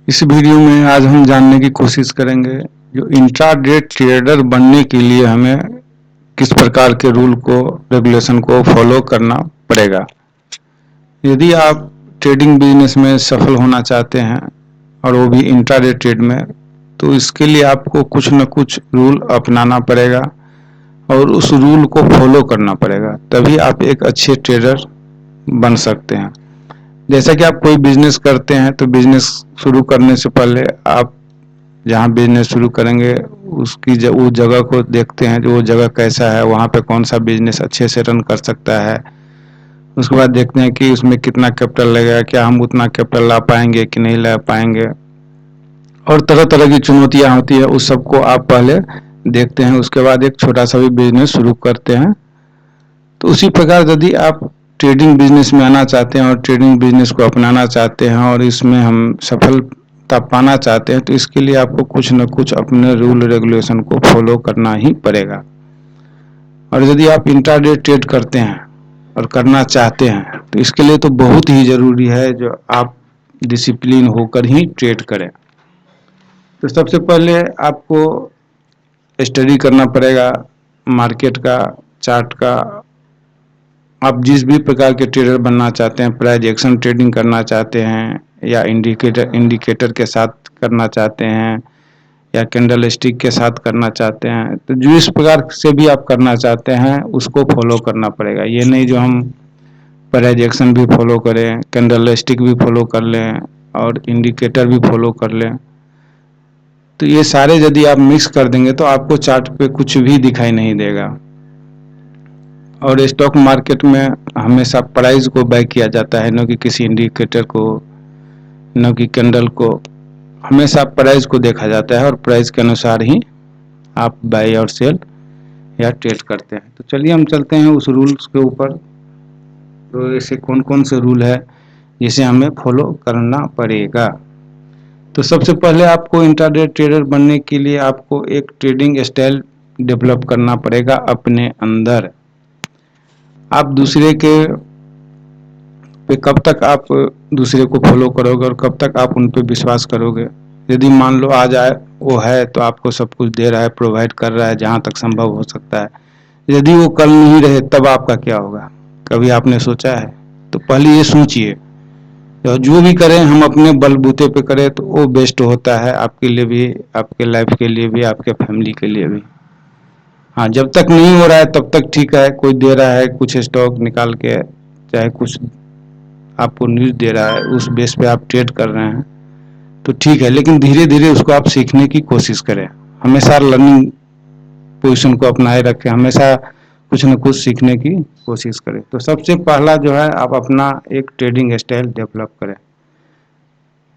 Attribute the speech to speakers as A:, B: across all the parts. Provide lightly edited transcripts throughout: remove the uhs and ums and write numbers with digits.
A: इस वीडियो में आज हम जानने की कोशिश करेंगे जो इंट्राडे ट्रेडर बनने के लिए हमें किस प्रकार के रूल को रेगुलेशन को फॉलो करना पड़ेगा। यदि आप ट्रेडिंग बिजनेस में सफल होना चाहते हैं और वो भी इंट्राडे ट्रेड में, तो इसके लिए आपको कुछ न कुछ रूल अपनाना पड़ेगा और उस रूल को फॉलो करना पड़ेगा, तभी आप एक अच्छे ट्रेडर बन सकते हैं। जैसा कि आप कोई बिजनेस करते हैं तो बिजनेस शुरू करने से पहले आप जहाँ बिजनेस शुरू करेंगे उसकी उस जगह को देखते हैं, जो वो जगह कैसा है, वहाँ पे कौन सा बिजनेस अच्छे से रन कर सकता है। उसके बाद देखते हैं कि उसमें कितना कैपिटल लगेगा, क्या हम उतना कैपिटल ला पाएंगे कि नहीं ला पाएंगे, और तरह तरह की चुनौतियाँ होती है, उस सबको आप पहले देखते हैं। उसके बाद एक छोटा सा भी बिजनेस शुरू करते हैं। तो उसी प्रकार यदि आप ट्रेडिंग बिजनेस में आना चाहते हैं और ट्रेडिंग बिजनेस को अपनाना चाहते हैं और इसमें हम सफलता पाना चाहते हैं, तो इसके लिए आपको कुछ न कुछ अपने रूल रेगुलेशन को फॉलो करना ही पड़ेगा। और यदि आप इंट्राडे ट्रेड करते हैं और करना चाहते हैं, तो इसके लिए तो बहुत ही ज़रूरी है जो आप डिसिप्लिन होकर ही ट्रेड करें। तो सबसे पहले आपको स्टडी करना पड़ेगा मार्केट का, चार्ट का। आप जिस भी प्रकार के ट्रेडर बनना चाहते हैं, प्राइस एक्शन ट्रेडिंग करना चाहते हैं या इंडिकेटर के साथ करना चाहते हैं या कैंडल स्टिक के साथ करना चाहते हैं, तो जिस प्रकार से भी आप करना चाहते हैं उसको फॉलो करना पड़ेगा। ये नहीं जो हम प्राइस एक्शन भी फॉलो करें, कैंडल स्टिक भी फॉलो कर लें और इंडिकेटर भी फॉलो कर लें। तो ये सारे यदि आप मिक्स कर देंगे तो आपको चार्ट पे कुछ भी दिखाई नहीं देगा। और स्टॉक मार्केट में हमेशा प्राइस को बाय किया जाता है, न कि किसी इंडिकेटर को, न कि कैंडल को। हमेशा प्राइस को देखा जाता है और प्राइस के अनुसार ही आप बाय और सेल या ट्रेड करते हैं। तो चलिए हम चलते हैं उस रूल्स के ऊपर। तो ऐसे कौन कौन से रूल है जिसे हमें फॉलो करना पड़ेगा। तो सबसे पहले आपको इंट्राडे ट्रेडर बनने के लिए आपको एक ट्रेडिंग स्टाइल डेवलप करना पड़ेगा अपने अंदर। आप दूसरे के पे कब तक आप दूसरे को फॉलो करोगे और कब तक आप उन पे विश्वास करोगे। यदि मान लो आज आए वो है तो आपको सब कुछ दे रहा है, प्रोवाइड कर रहा है जहाँ तक संभव हो सकता है। यदि वो कल नहीं रहे तब आपका क्या होगा, कभी आपने सोचा है? तो पहले ये सोचिए, तो जो भी करें हम अपने बलबूते पे करें तो वो बेस्ट होता है आपके लिए भी, आपके लाइफ के लिए भी, आपके फैमिली के लिए भी। हाँ, जब तक नहीं हो रहा है तब तक ठीक है, कोई दे रहा है कुछ स्टॉक निकाल के, चाहे कुछ आपको न्यूज़ दे रहा है, उस बेस पे आप ट्रेड कर रहे हैं तो ठीक है, लेकिन धीरे धीरे उसको आप सीखने की कोशिश करें। हमेशा लर्निंग पोजीशन को अपनाए रखें, हमेशा कुछ न कुछ सीखने की कोशिश करें। तो सबसे पहला जो है आप अपना एक ट्रेडिंग स्टाइल डेवलप करें।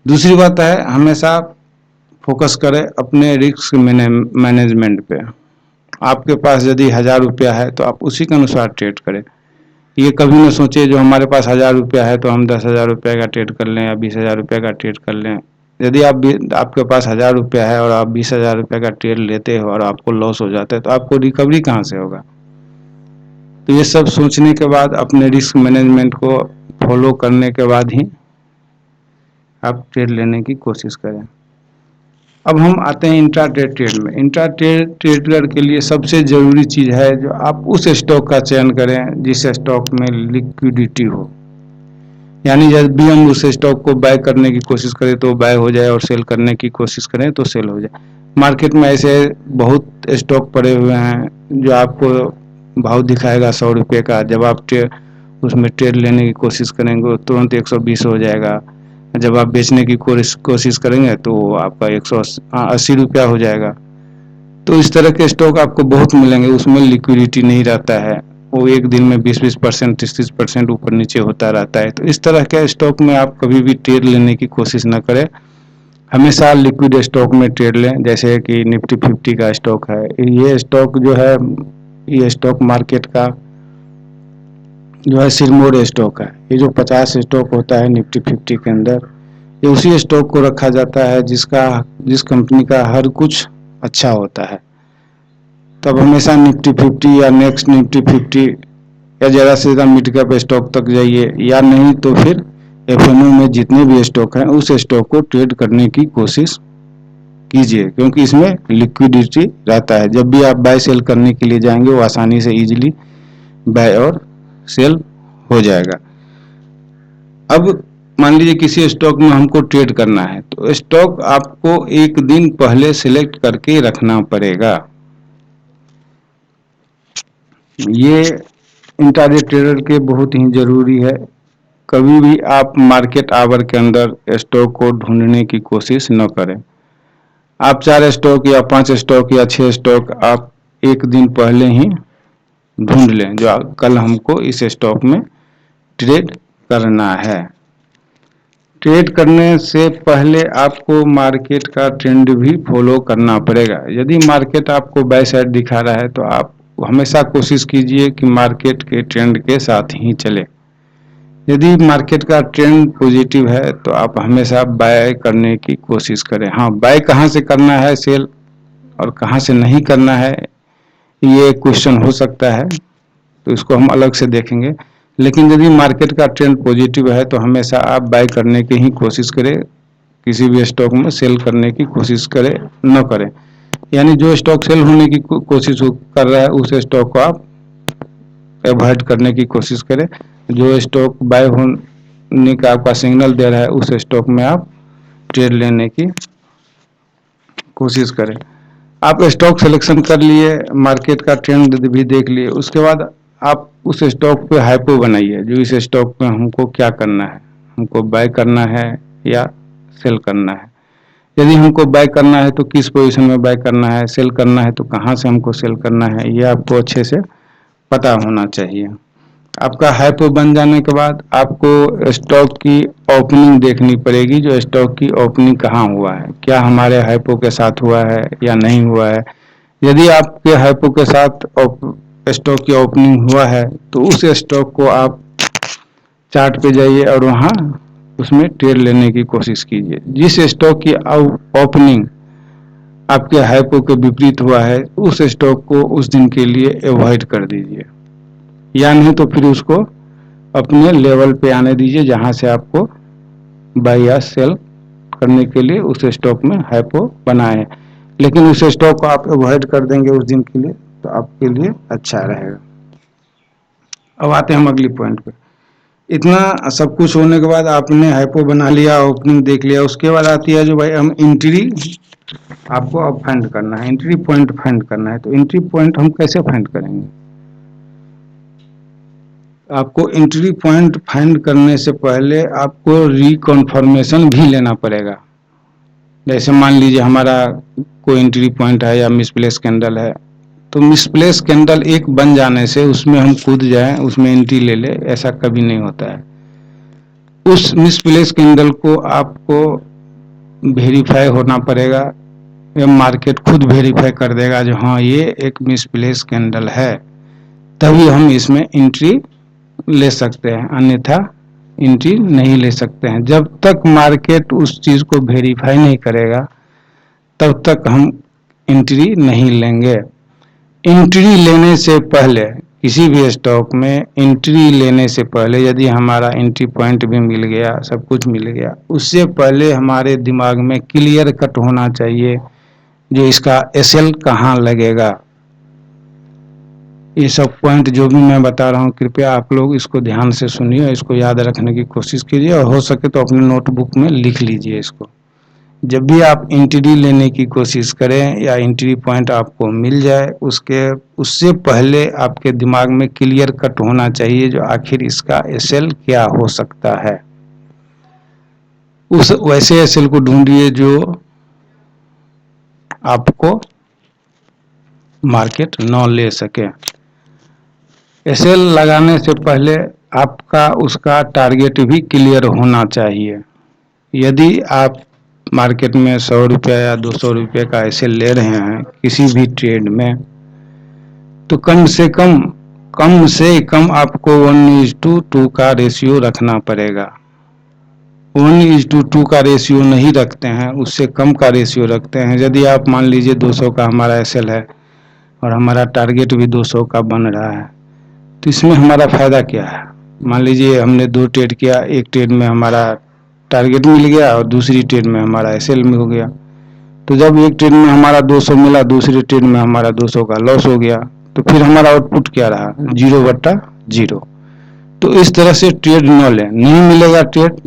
A: दूसरी बात है हमेशा फोकस करें अपने रिस्क मैनेजमेंट पे। आपके पास यदि 1000 रुपया है तो आप उसी के अनुसार ट्रेड करें। ये कभी न सोचे जो हमारे पास 1000 रुपया है तो हम 10,000 रुपये का ट्रेड कर लें या 20,000 रुपये का ट्रेड कर लें। यदि आपके पास 1000 रुपया है और आप 20,000 रुपये का ट्रेड लेते हो और आपको लॉस हो जाता है तो आपको रिकवरी कहाँ से होगा। तो ये सब सोचने के बाद अपने रिस्क मैनेजमेंट को फॉलो करने के बाद ही आप ट्रेड लेने की कोशिश करें। अब हम आते हैं इंट्राडे ट्रेड में। इंट्राडे ट्रेडर के लिए सबसे ज़रूरी चीज़ है जो आप उस स्टॉक का चयन करें जिस स्टॉक में लिक्विडिटी हो। यानी जब भी हम उस स्टॉक को बाय करने की कोशिश करें तो बाय हो जाए और सेल करने की कोशिश करें तो सेल हो जाए। मार्केट में ऐसे बहुत स्टॉक पड़े हुए हैं जो आपको भाव दिखाएगा 100 रुपये का, जब आप उसमें ट्रेड लेने की कोशिश करेंगे तुरंत 120 हो जाएगा। जब आप बेचने की कोशिश करेंगे तो आपका 180 रुपया हो जाएगा। तो इस तरह के स्टॉक आपको बहुत मिलेंगे, उसमें लिक्विडिटी नहीं रहता है, वो एक दिन में 20% 30% ऊपर नीचे होता रहता है। तो इस तरह के स्टॉक में आप कभी भी ट्रेड लेने की कोशिश न करें, हमेशा लिक्विड स्टॉक में ट्रेड लें। जैसे कि निफ्टी 50 का स्टॉक है, ये स्टॉक जो है, ये स्टॉक मार्केट का जो है सिरमौर स्टॉक है। ये जो 50 स्टॉक होता है निफ्टी 50 के अंदर, ये उसी स्टॉक को रखा जाता है जिस कंपनी का हर कुछ अच्छा होता है। तब हमेशा निफ्टी 50 या नेक्स्ट निफ्टी 50 या ज़्यादा से ज़्यादा मिड कैप स्टॉक तक जाइए, या नहीं तो फिर एफएनओ में जितने भी स्टॉक हैं उस स्टॉक को ट्रेड करने की कोशिश कीजिए, क्योंकि इसमें लिक्विडिटी रहता है। जब भी आप बाय सेल करने के लिए जाएंगे वो आसानी से इजीली बाय और सेल हो जाएगा। अब मान लीजिए किसी स्टॉक में हमको ट्रेड करना है, तो स्टॉक आपको एक दिन पहले सिलेक्ट करके रखना पड़ेगा। ये इंट्राडे ट्रेडर के बहुत ही जरूरी है। कभी भी आप मार्केट आवर के अंदर स्टॉक को ढूंढने की कोशिश न करें। आप 4 स्टॉक या 5 स्टॉक या 6 स्टॉक आप एक दिन पहले ही ढूंढ लें जो कल हमको इस स्टॉक में ट्रेड करना है। ट्रेड करने से पहले आपको मार्केट का ट्रेंड भी फॉलो करना पड़ेगा। यदि मार्केट आपको बाय साइड दिखा रहा है तो आप हमेशा कोशिश कीजिए कि मार्केट के ट्रेंड के साथ ही चले। यदि मार्केट का ट्रेंड पॉजिटिव है तो आप हमेशा बाय करने की कोशिश करें। हाँ, बाय कहाँ से करना है सेल और कहाँ से नहीं करना है ये क्वेश्चन हो सकता है, तो इसको हम अलग से देखेंगे। लेकिन यदि मार्केट का ट्रेंड पॉजिटिव है तो हमेशा आप बाय करने की ही कोशिश करें, किसी भी स्टॉक में सेल करने की कोशिश करें न करें। यानी जो स्टॉक सेल होने की कोशिश कर रहा है उस स्टॉक को आप अवॉइड करने की कोशिश करें। जो स्टॉक बाय होने का आपका सिग्नल दे रहा है उस स्टॉक में आप ट्रेड लेने की कोशिश करें। आप स्टॉक सिलेक्शन कर लिए, मार्केट का ट्रेंड भी देख लिए, उसके बाद आप उस स्टॉक पे हाइपो बनाइए। जो इस स्टॉक पे हमको क्या करना है, हमको बाय करना है या सेल करना है। यदि हमको बाय करना है तो किस पोजीशन में बाय करना है, सेल करना है तो कहाँ से हमको सेल करना है, ये आपको अच्छे से पता होना चाहिए। आपका हाइपो बन जाने के बाद आपको स्टॉक की ओपनिंग देखनी पड़ेगी। जो स्टॉक की ओपनिंग कहाँ हुआ है, क्या हमारे हाइपो के साथ हुआ है या नहीं हुआ है। यदि आपके हाइपो के साथ स्टॉक की ओपनिंग हुआ है तो उस स्टॉक को आप चार्ट पे जाइए और वहाँ उसमें ट्रेड लेने की कोशिश कीजिए। जिस स्टॉक की ओपनिंग आपके हाइपो के विपरीत हुआ है उस स्टॉक को उस दिन के लिए अवॉइड कर दीजिए, या नहीं तो फिर उसको अपने लेवल पे आने दीजिए जहां से आपको बाय या सेल करने के लिए उस स्टॉक में हाइपो बनाए। लेकिन उस स्टॉक को आप अवॉइड कर देंगे उस दिन के लिए तो आपके लिए अच्छा रहेगा। अब आते हैं हम अगली पॉइंट पे। इतना सब कुछ होने के बाद आपने हाइपो बना लिया, ओपनिंग देख लिया, उसके बाद आती है जो भाई हम एंट्री आपको अब फाइंड करना है, एंट्री पॉइंट फाइंड करना है। तो एंट्री पॉइंट हम कैसे फाइंड करेंगे? आपको एंट्री पॉइंट फाइंड करने से पहले आपको रिकन्फर्मेशन भी लेना पड़ेगा। जैसे मान लीजिए हमारा कोई एंट्री पॉइंट है या मिसप्लेस कैंडल है, तो मिसप्लेस कैंडल एक बन जाने से उसमें हम कूद जाएं, उसमें एंट्री ले ले, ऐसा कभी नहीं होता है। उस मिसप्लेस कैंडल को आपको वेरीफाई होना पड़ेगा, या मार्केट खुद वेरीफाई कर देगा जो हाँ ये एक मिसप्लेस कैंडल है, तभी हम इसमें एंट्री ले सकते हैं, अन्यथा एंट्री नहीं ले सकते हैं। जब तक मार्केट उस चीज को वेरीफाई नहीं करेगा तब तक हम एंट्री नहीं लेंगे। एंट्री लेने से पहले किसी भी स्टॉक में एंट्री लेने से पहले यदि हमारा एंट्री पॉइंट भी मिल गया, सब कुछ मिल गया, उससे पहले हमारे दिमाग में क्लियर कट होना चाहिए जो इसका एसएल कहाँ लगेगा। ये सब पॉइंट जो भी मैं बता रहा हूँ कृपया आप लोग इसको ध्यान से सुनिए, इसको याद रखने की कोशिश कीजिए और हो सके तो अपने नोटबुक में लिख लीजिए इसको। जब भी आप एंट्री लेने की कोशिश करें या एंट्री पॉइंट आपको मिल जाए उससे पहले आपके दिमाग में क्लियर कट होना चाहिए जो आखिर इसका एसएल क्या हो सकता है। उस वैसे एसएल को ढूंढिए जो आपको मार्केट न ले सके। एसएल लगाने से पहले आपका उसका टारगेट भी क्लियर होना चाहिए। यदि आप मार्केट में 100 रुपया या 200 रुपये का एसएल ले रहे हैं किसी भी ट्रेड में, तो कम से कम आपको 1:2 का रेशियो रखना पड़ेगा। 1:2 का रेशियो नहीं रखते हैं, उससे कम का रेशियो रखते हैं। यदि आप मान लीजिए 200 का हमारा एसएल है और हमारा टारगेट भी 200 का बन रहा है, तो इसमें हमारा फायदा क्या है? मान लीजिए हमने 2 ट्रेड किया, एक ट्रेड में हमारा टारगेट मिल गया और दूसरी ट्रेड में हमारा एसएल में हो गया। तो जब एक ट्रेड में हमारा 200 मिला, दूसरी ट्रेड में हमारा 200 का लॉस हो गया, तो फिर हमारा आउटपुट क्या रहा? 0/0। तो इस तरह से ट्रेड न लें। नहीं मिलेगा ट्रेड,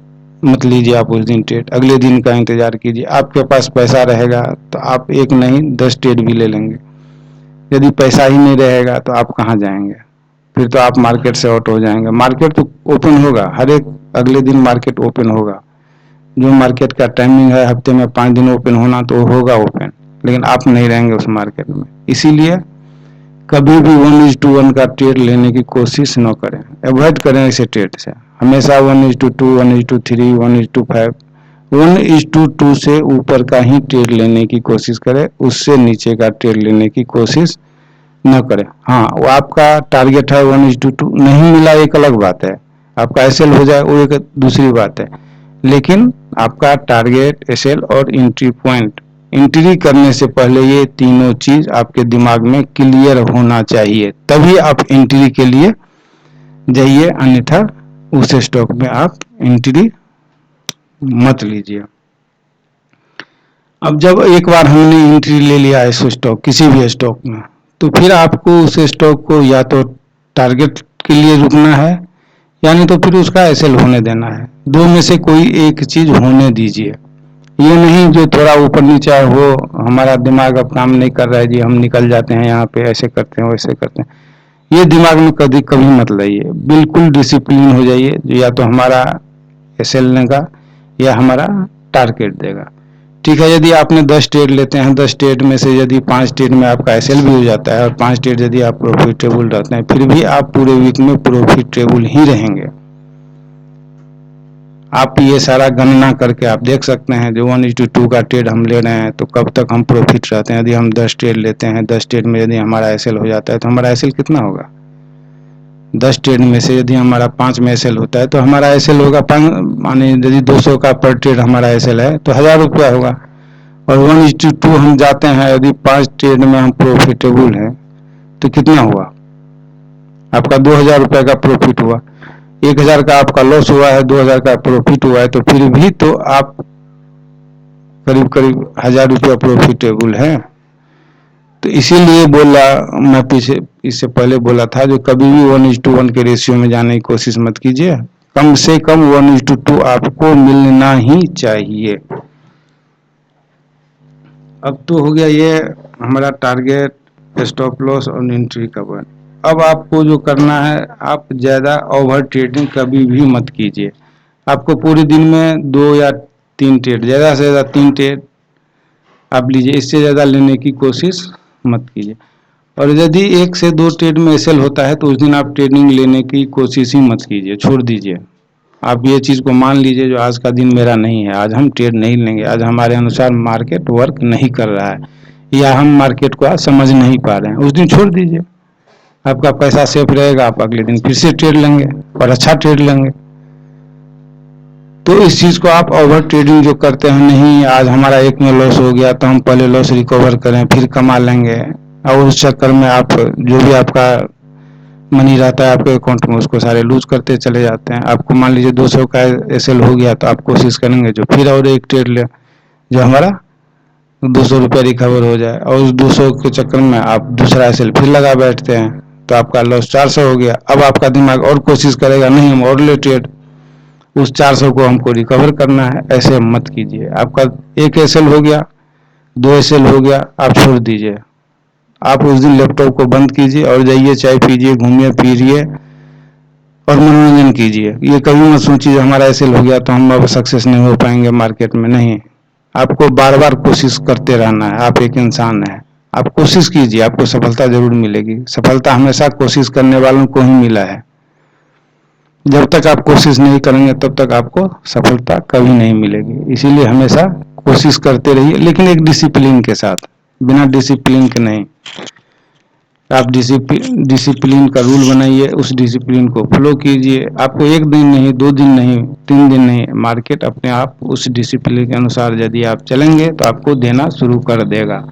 A: मत लीजिए आप उस दिन ट्रेड, अगले दिन का इंतजार कीजिए। आपके पास पैसा रहेगा तो आप एक नहीं 10 ट्रेड भी ले लेंगे। यदि पैसा ही नहीं रहेगा तो आप कहाँ जाएंगे? फिर तो आप मार्केट से आउट हो जाएंगे। मार्केट तो ओपन होगा, हर एक अगले दिन मार्केट ओपन होगा। जो मार्केट का टाइमिंग है हफ्ते में 5 दिन ओपन होना, तो होगा ओपन, लेकिन आप नहीं रहेंगे उस मार्केट में। इसीलिए कभी भी 1:1 का ट्रेड लेने की कोशिश न करें, अवॉइड करें ऐसे ट्रेड से। हमेशा 1:2, 1:3, 1:5, 1:2 से ऊपर का ही ट्रेड लेने की कोशिश करें, उससे नीचे का ट्रेड लेने की कोशिश न करें। हाँ, वो आपका टारगेट है 1:2, नहीं मिला एक अलग बात है, आपका एसएल हो जाए वो एक दूसरी बात है, लेकिन आपका टारगेट, एसएल और एंट्री पॉइंट, एंट्री करने से पहले ये तीनों चीज आपके दिमाग में क्लियर होना चाहिए, तभी आप एंट्री के लिए जाइए, अन्यथा उस स्टॉक में आप एंट्री मत लीजिए। अब जब एक बार हमने एंट्री ले लिया इस स्टॉक, किसी भी स्टॉक में, तो फिर आपको उस स्टॉक को या तो टारगेट के लिए रुकना है, यानी तो फिर उसका एसएल होने देना है। दो में से कोई एक चीज होने दीजिए। ये नहीं जो थोड़ा ऊपर नीचे हो, हमारा दिमाग अब काम नहीं कर रहा है जी, हम निकल जाते हैं यहाँ पे, ऐसे करते हैं वैसे करते हैं, ये दिमाग में कभी कभी मत लाइए। बिल्कुल डिसिप्लिन हो जाइए, या तो हमारा एसएल देगा या हमारा टारगेट देगा। ठीक है, यदि आपने 10 ट्रेड लेते हैं, 10 ट्रेड में से यदि 5 ट्रेड में आपका एसएल भी हो जाता है और 5 ट्रेड यदि आप प्रॉफिटेबल रहते हैं, फिर भी आप पूरे वीक में प्रॉफिटेबल ही रहेंगे। आप ये सारा गणना करके आप देख सकते हैं, जो 1:2 का ट्रेड हम ले रहे हैं तो कब तक हम प्रॉफिट रहते हैं। यदि हम 10 ट्रेड लेते हैं, 10 ट्रेड में यदि हमारा एसएल हो जाता है तो हमारा एसएल कितना होगा? 10 ट्रेड में से यदि हमारा 5 में एसएल होता है तो हमारा एसएल होगा 5, माने यदि 200 का पर ट्रेड हमारा एसएल है तो 1000 रुपया होगा। और 1:2 हम जाते हैं, यदि 5 ट्रेड में हम प्रॉफिटेबल हैं तो कितना हुआ? आपका 2000 रुपये का प्रॉफिट हुआ। 1000 का आपका लॉस हुआ है, 2000 का प्रॉफिट हुआ है, तो फिर भी तो आप करीब करीब 1000 रुपया प्रॉफिटेबल है। तो इसीलिए बोला, मैं पीछे इससे पहले बोला था, जो कभी भी 1:1 के रेशियो में जाने की कोशिश मत कीजिए। कम से कम 1:2 आपको मिलना ही चाहिए। अब तो हो गया ये हमारा टारगेट, स्टॉप लॉस और एंट्री कवर। अब आपको जो करना है, आप ज़्यादा ओवर ट्रेडिंग कभी भी मत कीजिए। आपको पूरे दिन में 2 या 3 ट्रेड, ज़्यादा से ज़्यादा 3 ट्रेड आप लीजिए, इससे ज़्यादा लेने की कोशिश मत कीजिए। और यदि 1 से 2 ट्रेड में एसएल होता है तो उस दिन आप ट्रेडिंग लेने की कोशिश ही मत कीजिए, छोड़ दीजिए। आप ये चीज़ को मान लीजिए, जो आज का दिन मेरा नहीं है, आज हम ट्रेड नहीं लेंगे, आज हमारे अनुसार मार्केट वर्क नहीं कर रहा है, या हम मार्केट को आज समझ नहीं पा रहे हैं, उस दिन छोड़ दीजिए। आपका पैसा सेफ रहेगा, आप अगले दिन फिर से ट्रेड लेंगे और अच्छा ट्रेड लेंगे। तो इस चीज़ को आप ओवर ट्रेडिंग जो करते हैं, नहीं आज हमारा एक में लॉस हो गया तो हम पहले लॉस रिकवर करें फिर कमा लेंगे, और उस चक्कर में आप जो भी आपका मनी रहता है आपके अकाउंट में, उसको सारे लूज करते चले जाते हैं। आपको मान लीजिए 200 का एसएल हो गया तो आप कोशिश करेंगे जो फिर और एक ट्रेड ले, जो हमारा 200 रुपया रिकवर हो जाए, और उस 200 के चक्कर में आप दूसरा एसएल फिर लगा बैठते हैं तो आपका लॉस 400 हो गया। अब आपका दिमाग और कोशिश करेगा, नहीं हम और ले ट्रेड, उस 400 को हमको रिकवर करना है। ऐसे मत कीजिए। आपका एक एसएल हो गया, 2 एसएल हो गया, आप छोड़ दीजिए। आप उस दिन लैपटॉप को बंद कीजिए और जाइए चाय पीजिए, घूमिए फिरिए और मनोरंजन कीजिए। ये कभी मत सोचिए हमारा एसएल हो गया तो हम अब सक्सेस नहीं हो पाएंगे मार्केट में, नहीं। आपको बार बार कोशिश करते रहना है, आप एक इंसान हैं। आप कोशिश कीजिए, आपको सफलता जरूर मिलेगी। सफलता हमेशा कोशिश करने वालों को ही मिला है। जब तक आप कोशिश नहीं करेंगे तब तक आपको सफलता कभी नहीं मिलेगी। इसीलिए हमेशा कोशिश करते रहिए, लेकिन एक डिसिप्लिन के साथ, बिना डिसिप्लिन के नहीं। आप डिसिप्लिन का रूल बनाइए, उस डिसिप्लिन को फॉलो कीजिए। आपको 1 दिन नहीं, 2 दिन नहीं, 3 दिन नहीं, मार्केट अपने आप उस डिसिप्लिन के अनुसार यदि आप चलेंगे तो आपको देना शुरू कर देगा,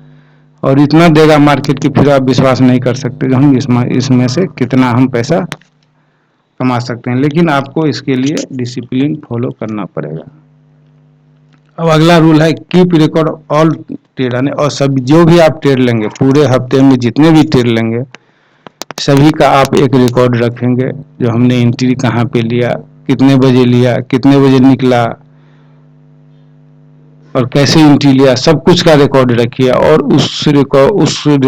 A: और इतना देगा मार्केट की फिर आप विश्वास नहीं कर सकते कि हम इसमें से कितना हम पैसा कमा सकते हैं, लेकिन आपको इसके लिए डिसिप्लिन फॉलो करना पड़ेगा। अब अगला रूल है कीप रिकॉर्ड ऑल ट्रेड, यानी और सब जो भी आप ट्रेड लेंगे पूरे हफ्ते में जितने भी ट्रेड लेंगे सभी का आप एक रिकॉर्ड रखेंगे, जो हमने एंट्री कहाँ पे लिया, कितने बजे लिया, कितने बजे निकला और कैसे एंट्री लिया, सब कुछ का रिकॉर्ड रखिए। और उस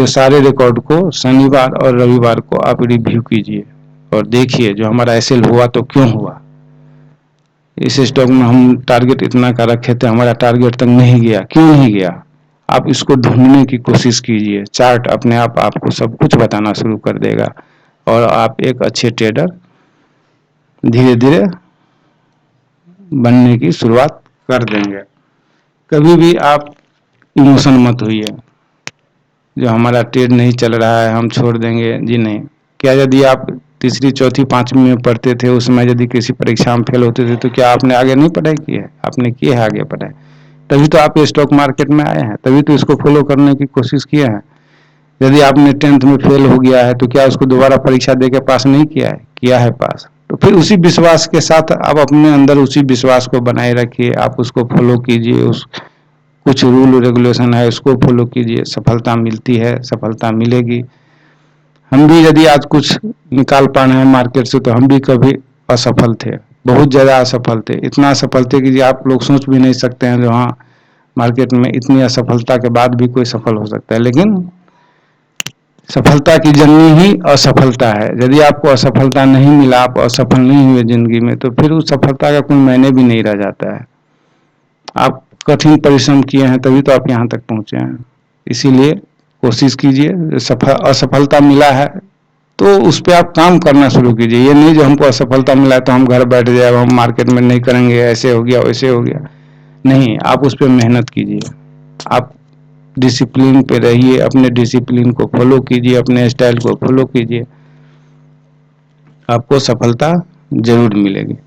A: सारे रिकॉर्ड को शनिवार और रविवार को आप रिव्यू कीजिए और देखिए जो हमारा एसएल हुआ तो क्यों हुआ। इस स्टॉक में हम टारगेट इतना का रखे थे, हमारा टारगेट तक नहीं गया, क्यों नहीं गया। आप इसको ढूंढने की कोशिश कीजिए, चार्ट अपने आप आपको सब कुछ बताना शुरू कर देगा और आप एक अच्छे ट्रेडर धीरे धीरे बनने की शुरुआत कर देंगे। कभी भी आप इमोशन मत होइए, जो हमारा ट्रेड नहीं चल रहा है हम छोड़ देंगे, जी नहीं। क्या यदि आप तीसरी चौथी पांचवी में पढ़ते थे, उसमें यदि किसी परीक्षा में फेल होते थे तो क्या आपने आगे नहीं पढ़ाई की है? आपने की है आगे पढ़ाई, तभी तो आप स्टॉक मार्केट में आए हैं, तभी तो इसको फॉलो करने की कोशिश किए हैं। यदि आपने 10th में फेल हो गया है तो क्या उसको दोबारा परीक्षा दे के पास नहीं किया है? किया है पास। तो फिर उसी विश्वास के साथ आप अपने अंदर उसी विश्वास को बनाए रखिए, आप उसको फॉलो कीजिए, उस कुछ रूल रेगुलेशन है उसको फॉलो कीजिए, सफलता मिलती है, सफलता मिलेगी। हम भी यदि आज कुछ निकाल पा रहे हैं मार्केट से तो हम भी कभी असफल थे, बहुत ज़्यादा असफल थे, इतना असफल थे कि आप लोग सोच भी नहीं सकते हैं जो हाँ मार्केट में इतनी असफलता के बाद भी कोई सफल हो सकता है। लेकिन सफलता की जननी ही असफलता है। यदि आपको असफलता नहीं मिला, आप असफल नहीं हुए जिंदगी में, तो फिर उस सफलता का कोई मायने भी नहीं रह जाता है। आप कठिन परिश्रम किए हैं तभी तो आप यहाँ तक पहुँचे हैं। इसीलिए कोशिश कीजिए, असफलता मिला है तो उस पर आप काम करना शुरू कीजिए। ये नहीं जो हमको असफलता मिला है तो हम घर बैठ जाए, हम मार्केट में नहीं करेंगे, ऐसे हो गया वैसे हो गया, नहीं, आप उस पर मेहनत कीजिए, आप डिसिप्लिन पे रहिए, अपने डिसिप्लिन को फॉलो कीजिए, अपने स्टाइल को फॉलो कीजिए, आपको सफलता जरूर मिलेगी।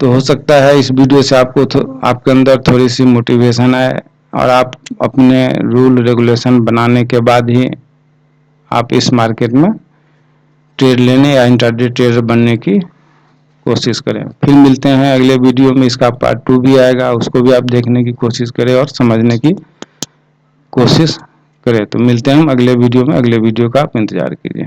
A: तो हो सकता है इस वीडियो से आपको आपके अंदर थोड़ी सी मोटिवेशन आए और आप अपने रूल रेगुलेशन बनाने के बाद ही आप इस मार्केट में ट्रेड लेने या इंट्राडे ट्रेडर बनने की कोशिश करें। फिर मिलते हैं अगले वीडियो में, इसका पार्ट 2 भी आएगा, उसको भी आप देखने की कोशिश करें और समझने की कोशिश करें। तो मिलते हैं हम अगले वीडियो में, अगले वीडियो का आप इंतजार कीजिए।